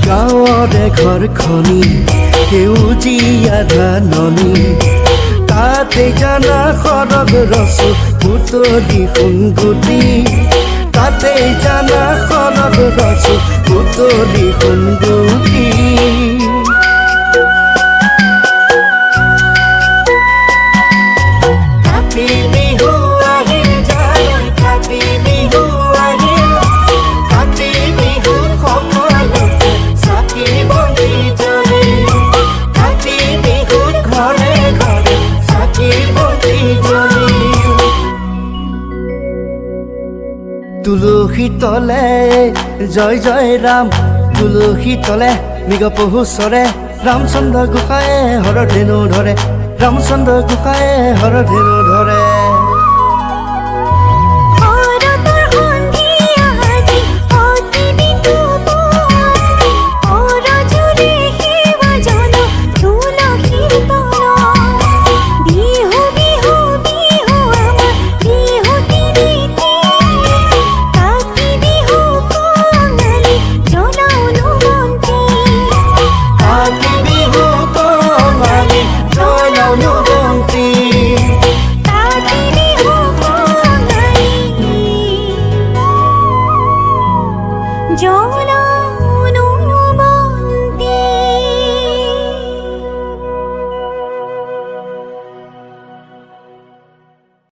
গাঁৱৰে ঘৰখনি সেউজীয়া ধাননি তাতে জানা সৰগ ৰচো বুটলি সোণগুটি তাতে জানা সৰগ ৰচো বুটলি সোণগুটি তুলসী তলে জয় জয় ৰাম তুলসী তলে মৃগ পহু চৰে ৰামচন্দ্ৰ গোসাঁয়ে হৰধেনু ধৰে ৰামচন্দ্ৰ গোসাঁয়ে হৰধেনু ধৰে